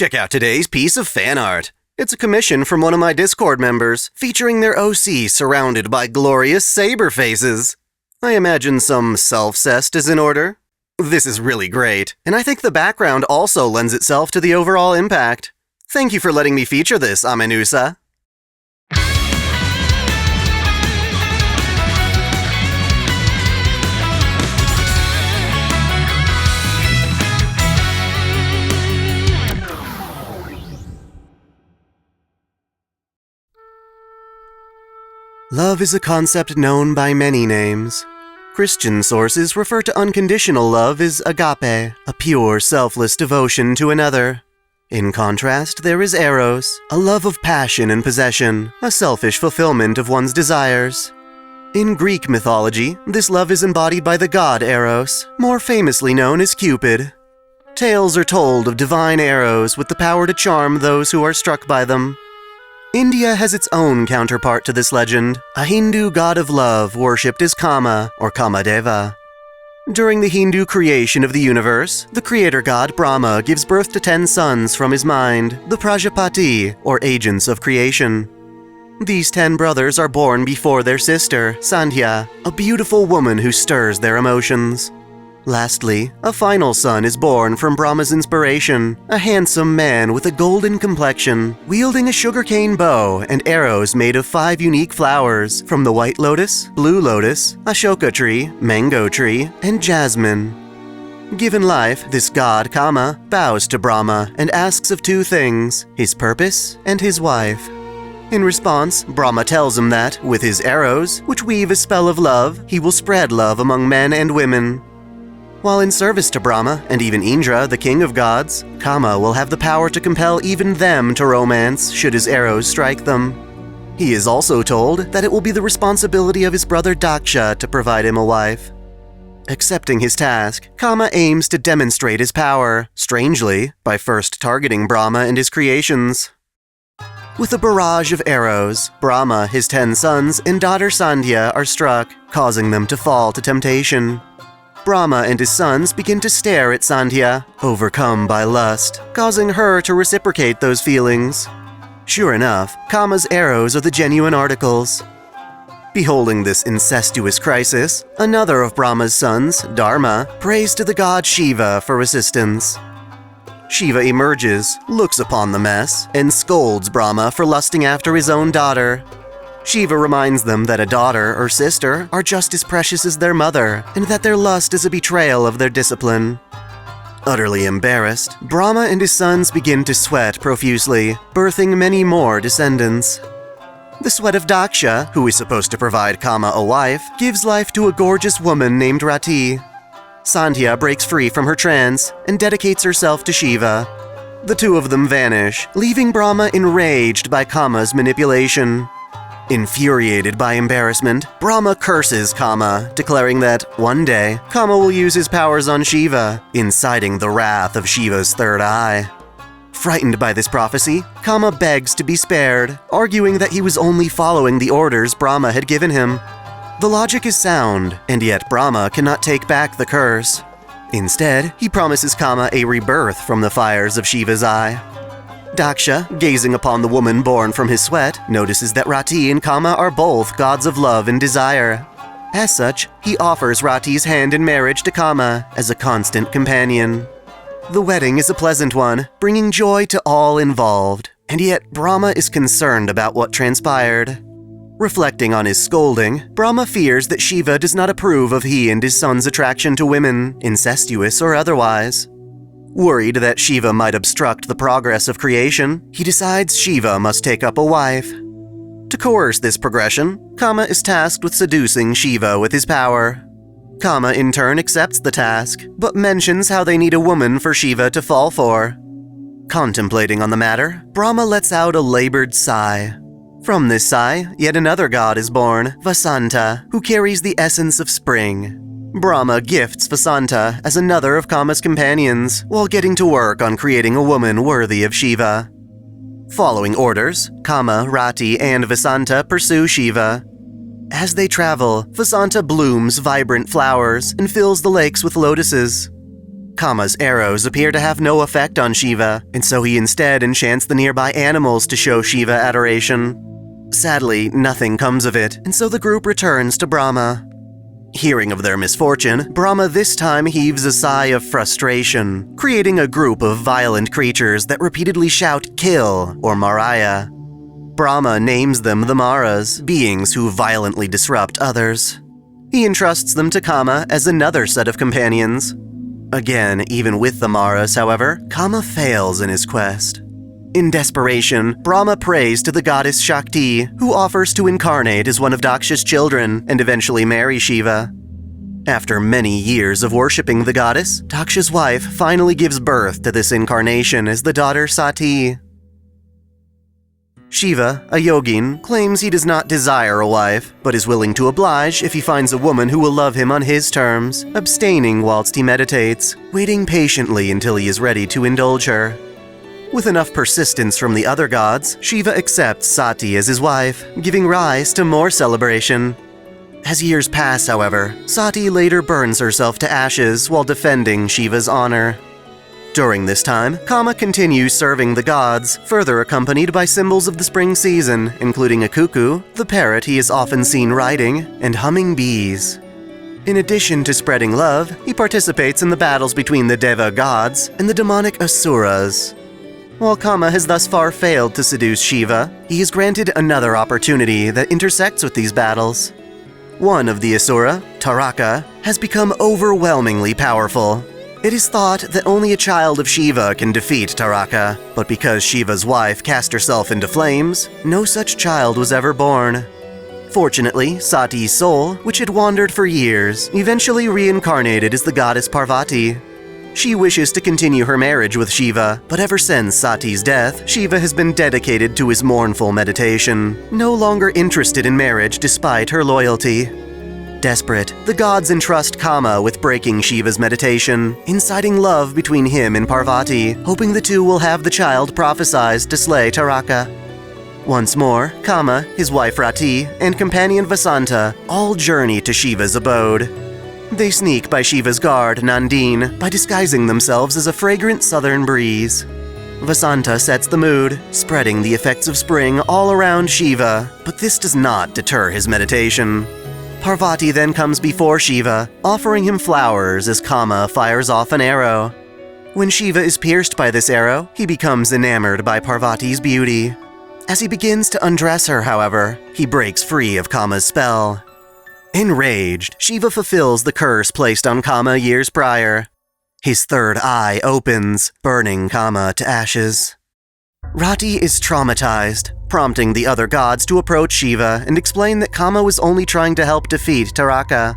Check out today's piece of fan art. It's a commission from one of my Discord members, featuring their OC surrounded by glorious saber faces. I imagine some self-cest is in order. This is really great, and I think the background also lends itself to the overall impact. Thank you for letting me feature this, Amenusa. Love is a concept known by many names. Christian sources refer to unconditional love as agape, a pure, selfless devotion to another. In contrast, there is eros, a love of passion and possession, a selfish fulfillment of one's desires. In Greek mythology, this love is embodied by the god Eros, more famously known as Cupid. Tales are told of divine arrows with the power to charm those who are struck by them. India has its own counterpart to this legend, a Hindu god of love worshipped as Kama, or Kamadeva. During the Hindu creation of the universe, the creator god Brahma gives birth to 10 sons from his mind, the Prajapati, or agents of creation. These 10 brothers are born before their sister, Sandhya, a beautiful woman who stirs their emotions. Lastly, a final son is born from Brahma's inspiration, a handsome man with a golden complexion, wielding a sugarcane bow and arrows made of 5 unique flowers from the white lotus, blue lotus, ashoka tree, mango tree, and jasmine. Given life, this god Kama bows to Brahma and asks of 2 things, his purpose and his wife. In response, Brahma tells him that, with his arrows, which weave a spell of love, he will spread love among men and women. While in service to Brahma, and even Indra, the king of gods, Kama will have the power to compel even them to romance should his arrows strike them. He is also told that it will be the responsibility of his brother Daksha to provide him a wife. Accepting his task, Kama aims to demonstrate his power, strangely, by first targeting Brahma and his creations. With a barrage of arrows, Brahma, his 10 sons, and daughter Sandhya are struck, causing them to fall to temptation. Brahma and his sons begin to stare at Sandhya, overcome by lust, causing her to reciprocate those feelings. Sure enough, Kama's arrows are the genuine articles. Beholding this incestuous crisis, another of Brahma's sons, Dharma, prays to the god Shiva for assistance. Shiva emerges, looks upon the mess, and scolds Brahma for lusting after his own daughter. Shiva reminds them that a daughter or sister are just as precious as their mother, and that their lust is a betrayal of their discipline. Utterly embarrassed, Brahma and his sons begin to sweat profusely, birthing many more descendants. The sweat of Daksha, who is supposed to provide Kama a wife, gives life to a gorgeous woman named Rati. Sandhya breaks free from her trance and dedicates herself to Shiva. The 2 of them vanish, leaving Brahma enraged by Kama's manipulation. Infuriated by embarrassment, Brahma curses Kama, declaring that, one day, Kama will use his powers on Shiva, inciting the wrath of Shiva's third eye. Frightened by this prophecy, Kama begs to be spared, arguing that he was only following the orders Brahma had given him. The logic is sound, and yet Brahma cannot take back the curse. Instead, he promises Kama a rebirth from the fires of Shiva's eye. Daksha, gazing upon the woman born from his sweat, notices that Rati and Kama are both gods of love and desire. As such, he offers Rati's hand in marriage to Kama as a constant companion. The wedding is a pleasant one, bringing joy to all involved, and yet Brahma is concerned about what transpired. Reflecting on his scolding, Brahma fears that Shiva does not approve of he and his son's attraction to women, incestuous or otherwise. Worried that Shiva might obstruct the progress of creation, he decides Shiva must take up a wife. To coerce this progression, Kama is tasked with seducing Shiva with his power. Kama in turn accepts the task, but mentions how they need a woman for Shiva to fall for. Contemplating on the matter, Brahma lets out a labored sigh. From this sigh, yet another god is born, Vasanta, who carries the essence of spring. Brahma gifts Vasanta as another of Kama's companions, while getting to work on creating a woman worthy of Shiva. Following orders, Kama, Rati, and Vasanta pursue Shiva. As they travel, Vasanta blooms vibrant flowers and fills the lakes with lotuses. Kama's arrows appear to have no effect on Shiva, and so he instead enchants the nearby animals to show Shiva adoration. Sadly, nothing comes of it, and so the group returns to Brahma. Hearing of their misfortune, Brahma this time heaves a sigh of frustration, creating a group of violent creatures that repeatedly shout "Kill" or "Maraya." Brahma names them the Maras, beings who violently disrupt others. He entrusts them to Kama as another set of companions. Again, even with the Maras, however, Kama fails in his quest. In desperation, Brahma prays to the goddess Shakti, who offers to incarnate as one of Daksha's children and eventually marry Shiva. After many years of worshipping the goddess, Daksha's wife finally gives birth to this incarnation as the daughter Sati. Shiva, a yogin, claims he does not desire a wife, but is willing to oblige if he finds a woman who will love him on his terms, abstaining whilst he meditates, waiting patiently until he is ready to indulge her. With enough persistence from the other gods, Shiva accepts Sati as his wife, giving rise to more celebration. As years pass, however, Sati later burns herself to ashes while defending Shiva's honor. During this time, Kama continues serving the gods, further accompanied by symbols of the spring season, including a cuckoo, the parrot he is often seen riding, and humming bees. In addition to spreading love, he participates in the battles between the Deva gods and the demonic Asuras. While Kama has thus far failed to seduce Shiva, he is granted another opportunity that intersects with these battles. One of the Asura, Taraka, has become overwhelmingly powerful. It is thought that only a child of Shiva can defeat Taraka, but because Shiva's wife cast herself into flames, no such child was ever born. Fortunately, Sati's soul, which had wandered for years, eventually reincarnated as the goddess Parvati. She wishes to continue her marriage with Shiva, but ever since Sati's death, Shiva has been dedicated to his mournful meditation, no longer interested in marriage despite her loyalty. Desperate, the gods entrust Kama with breaking Shiva's meditation, inciting love between him and Parvati, hoping the two will have the child prophesized to slay Taraka. Once more, Kama, his wife Rati, and companion Vasanta all journey to Shiva's abode. They sneak by Shiva's guard, Nandine, by disguising themselves as a fragrant southern breeze. Vasanta sets the mood, spreading the effects of spring all around Shiva, but this does not deter his meditation. Parvati then comes before Shiva, offering him flowers as Kama fires off an arrow. When Shiva is pierced by this arrow, he becomes enamored by Parvati's beauty. As he begins to undress her, however, he breaks free of Kama's spell. Enraged, Shiva fulfills the curse placed on Kama years prior. His third eye opens, burning Kama to ashes. Rati is traumatized, prompting the other gods to approach Shiva and explain that Kama was only trying to help defeat Taraka.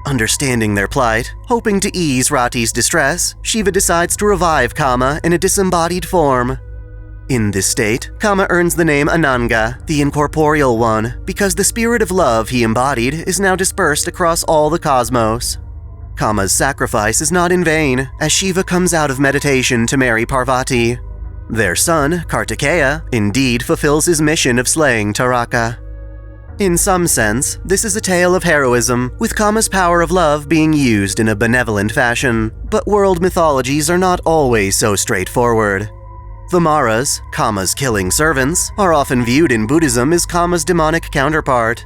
Understanding their plight, hoping to ease Rati's distress, Shiva decides to revive Kama in a disembodied form. In this state, Kama earns the name Ananga, the incorporeal one, because the spirit of love he embodied is now dispersed across all the cosmos. Kama's sacrifice is not in vain, as Shiva comes out of meditation to marry Parvati. Their son, Kartikeya, indeed fulfills his mission of slaying Taraka. In some sense, this is a tale of heroism, with Kama's power of love being used in a benevolent fashion, but world mythologies are not always so straightforward. The Maras, Kama's killing servants, are often viewed in Buddhism as Kama's demonic counterpart.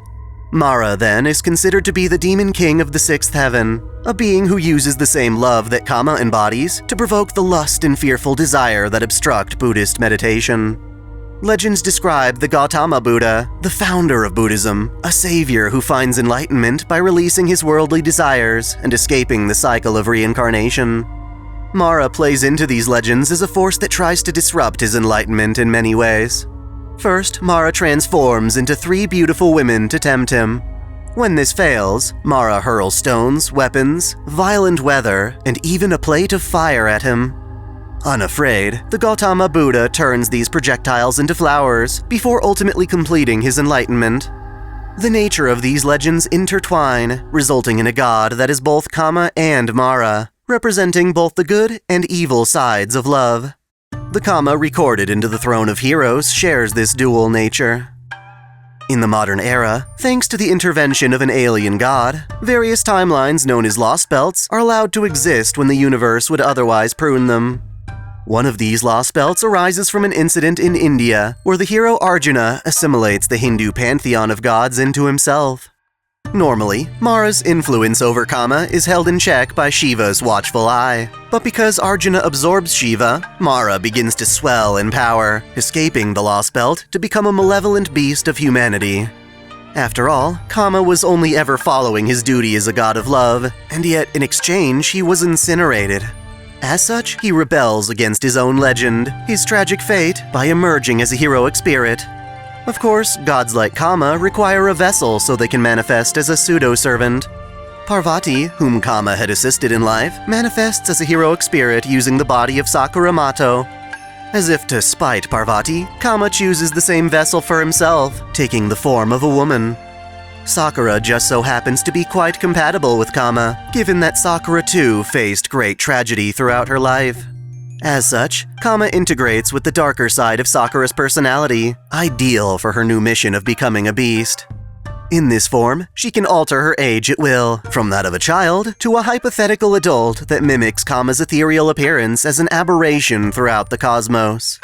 Mara, then, is considered to be the demon king of the sixth heaven, a being who uses the same love that Kama embodies to provoke the lust and fearful desire that obstruct Buddhist meditation. Legends describe the Gautama Buddha, the founder of Buddhism, a savior who finds enlightenment by releasing his worldly desires and escaping the cycle of reincarnation. Mara plays into these legends as a force that tries to disrupt his enlightenment in many ways. First, Mara transforms into 3 beautiful women to tempt him. When this fails, Mara hurls stones, weapons, violent weather, and even a plate of fire at him. Unafraid, the Gautama Buddha turns these projectiles into flowers before ultimately completing his enlightenment. The nature of these legends intertwine, resulting in a god that is both Kama and Mara, representing both the good and evil sides of love. The Kama recorded into the Throne of Heroes shares this dual nature. In the modern era, thanks to the intervention of an alien god, various timelines known as Lost Belts are allowed to exist when the universe would otherwise prune them. One of these Lost Belts arises from an incident in India, where the hero Arjuna assimilates the Hindu pantheon of gods into himself. Normally, Mara's influence over Kama is held in check by Shiva's watchful eye. But because Arjuna absorbs Shiva, Mara begins to swell in power, escaping the Lost Belt to become a malevolent beast of humanity. After all, Kama was only ever following his duty as a god of love, and yet in exchange he was incinerated. As such, he rebels against his own legend, his tragic fate, by emerging as a heroic spirit. Of course, gods like Kama require a vessel so they can manifest as a pseudo-servant. Parvati, whom Kama had assisted in life, manifests as a heroic spirit using the body of Sakura Mato. As if to spite Parvati, Kama chooses the same vessel for himself, taking the form of a woman. Sakura just so happens to be quite compatible with Kama, given that Sakura too faced great tragedy throughout her life. As such, Kama integrates with the darker side of Sakura's personality, ideal for her new mission of becoming a beast. In this form, she can alter her age at will, from that of a child to a hypothetical adult that mimics Kama's ethereal appearance as an aberration throughout the cosmos.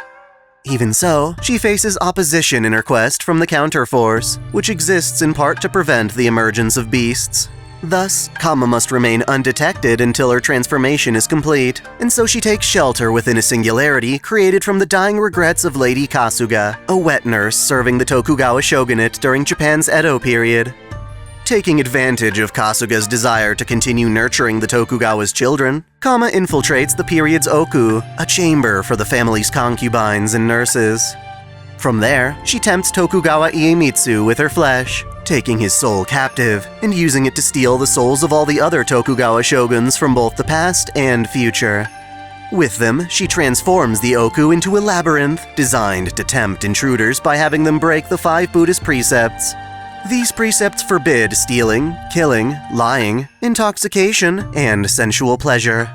Even so, she faces opposition in her quest from the counterforce, which exists in part to prevent the emergence of beasts. Thus, Kama must remain undetected until her transformation is complete, and so she takes shelter within a singularity created from the dying regrets of Lady Kasuga, a wet nurse serving the Tokugawa shogunate during Japan's Edo period. Taking advantage of Kasuga's desire to continue nurturing the Tokugawa's children, Kama infiltrates the period's Ooku, a chamber for the family's concubines and nurses. From there, she tempts Tokugawa Iemitsu with her flesh, taking his soul captive and using it to steal the souls of all the other Tokugawa shoguns from both the past and future. With them, she transforms the Ooku into a labyrinth designed to tempt intruders by having them break the 5 Buddhist precepts. These precepts forbid stealing, killing, lying, intoxication, and sensual pleasure.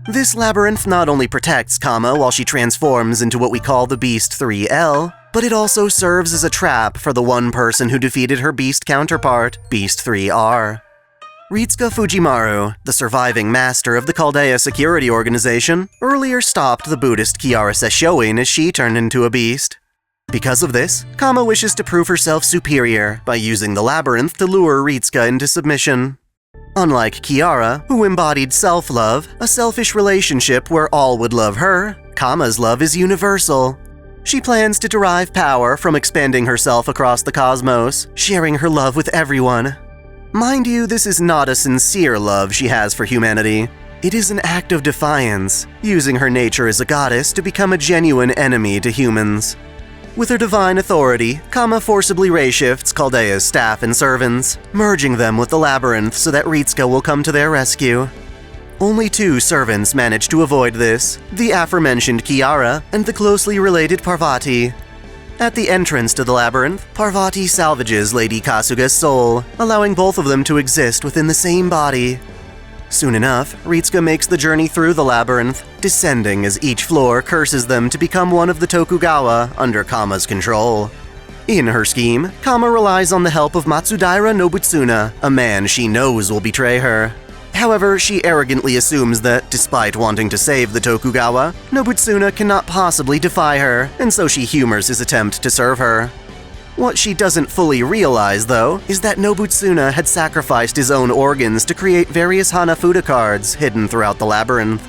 This labyrinth not only protects Kama while she transforms into what we call the Beast 3L, but it also serves as a trap for the one person who defeated her beast counterpart, Beast 3R. Ritsuka Fujimaru, the surviving master of the Chaldea security organization, earlier stopped the Buddhist Kiara Sesshoin as she turned into a beast. Because of this, Kama wishes to prove herself superior by using the labyrinth to lure Ritsuka into submission. Unlike Kiara, who embodied self-love, a selfish relationship where all would love her, Kama's love is universal. She plans to derive power from expanding herself across the cosmos, sharing her love with everyone. Mind you, this is not a sincere love she has for humanity. It is an act of defiance, using her nature as a goddess to become a genuine enemy to humans. With her divine authority, Kama forcibly reshifts Chaldea's staff and servants, merging them with the labyrinth so that Ritsuka will come to their rescue. Only 2 servants manage to avoid this, the aforementioned Kiara and the closely related Parvati. At the entrance to the labyrinth, Parvati salvages Lady Kasuga's soul, allowing both of them to exist within the same body. Soon enough, Ritsuka makes the journey through the labyrinth, descending as each floor curses them to become one of the Tokugawa under Kama's control. In her scheme, Kama relies on the help of Matsudaira Nobutsuna, a man she knows will betray her. However, she arrogantly assumes that, despite wanting to save the Tokugawa, Nobutsuna cannot possibly defy her, and so she humors his attempt to serve her. What she doesn't fully realize, though, is that Nobutsuna had sacrificed his own organs to create various Hanafuda cards hidden throughout the labyrinth.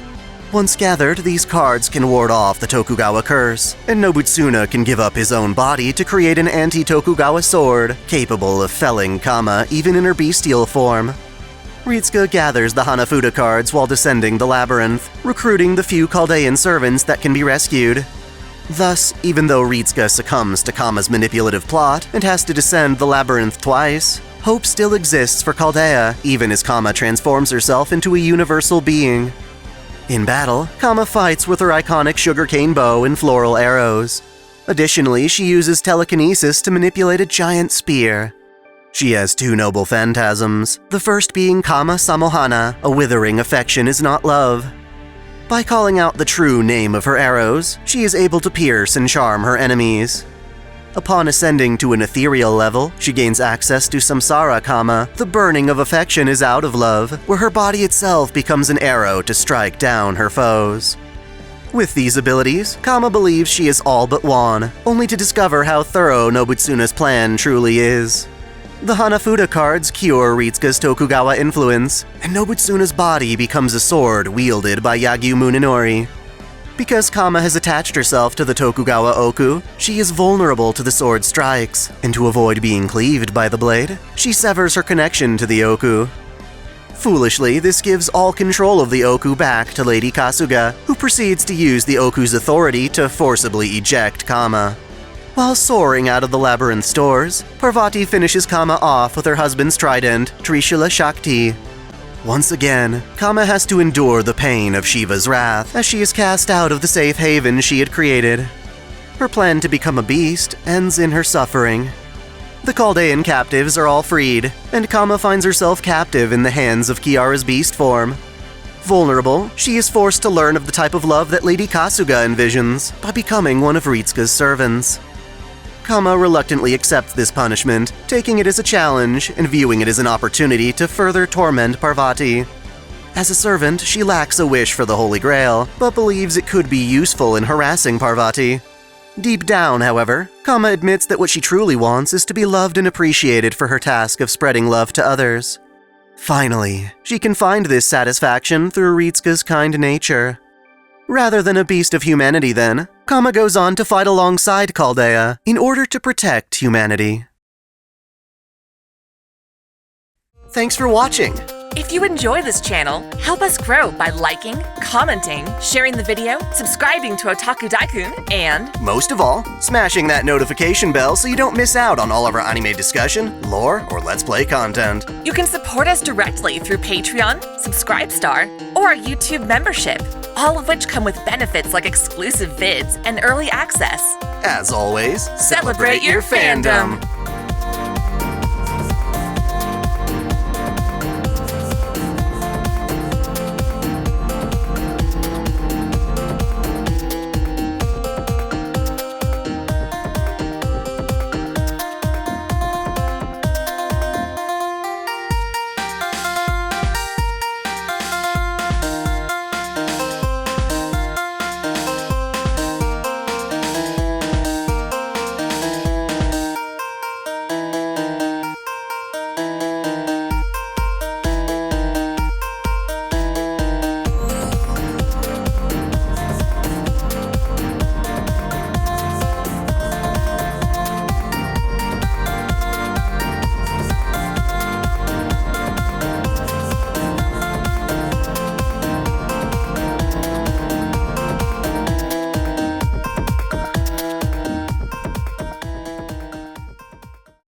Once gathered, these cards can ward off the Tokugawa curse, and Nobutsuna can give up his own body to create an anti-Tokugawa sword, capable of felling Kama even in her bestial form. Ritsuka gathers the Hanafuda cards while descending the labyrinth, recruiting the few Chaldean servants that can be rescued. Thus, even though Ritsuka succumbs to Kama's manipulative plot and has to descend the labyrinth twice, hope still exists for Chaldea, even as Kama transforms herself into a universal being. In battle, Kama fights with her iconic sugarcane bow and floral arrows. Additionally, she uses telekinesis to manipulate a giant spear. She has 2 noble phantasms, the first being Kama Samohana, a withering affection is not love. By calling out the true name of her arrows, she is able to pierce and charm her enemies. Upon ascending to an ethereal level, she gains access to samsara kama. The burning of affection is out of love, where her body itself becomes an arrow to strike down her foes. With these abilities, Kama believes she is all but won, only to discover how thorough Nobutsuna's plan truly is. The Hanafuda cards cure Ritsuka's Tokugawa influence, and Nobutsuna's body becomes a sword wielded by Yagyu Munenori. Because Kama has attached herself to the Tokugawa Ooku, she is vulnerable to the sword strikes, and to avoid being cleaved by the blade, she severs her connection to the Ooku. Foolishly, this gives all control of the Ooku back to Lady Kasuga, who proceeds to use the Oku's authority to forcibly eject Kama. While soaring out of the labyrinth stores, Parvati finishes Kama off with her husband's trident, Trishula Shakti. Once again, Kama has to endure the pain of Shiva's wrath as she is cast out of the safe haven she had created. Her plan to become a beast ends in her suffering. The Chaldean captives are all freed, and Kama finds herself captive in the hands of Kiara's beast form. Vulnerable, she is forced to learn of the type of love that Lady Kasuga envisions by becoming one of Ritsuka's servants. Kama reluctantly accepts this punishment, taking it as a challenge and viewing it as an opportunity to further torment Parvati. As a servant, she lacks a wish for the Holy Grail, but believes it could be useful in harassing Parvati. Deep down, however, Kama admits that what she truly wants is to be loved and appreciated for her task of spreading love to others. Finally, she can find this satisfaction through Ritsuka's kind nature. Rather than a beast of humanity then, Kama goes on to fight alongside Chaldea in order to protect humanity. Thanks for watching! If you enjoy this channel, help us grow by liking, commenting, sharing the video, subscribing to OtakuDaiKun, and most of all, smashing that notification bell so you don't miss out on all of our anime discussion, lore, or Let's Play content. You can support us directly through Patreon, Subscribestar, or our YouTube membership, all of which come with benefits like exclusive vids and early access. As always, celebrate your fandom!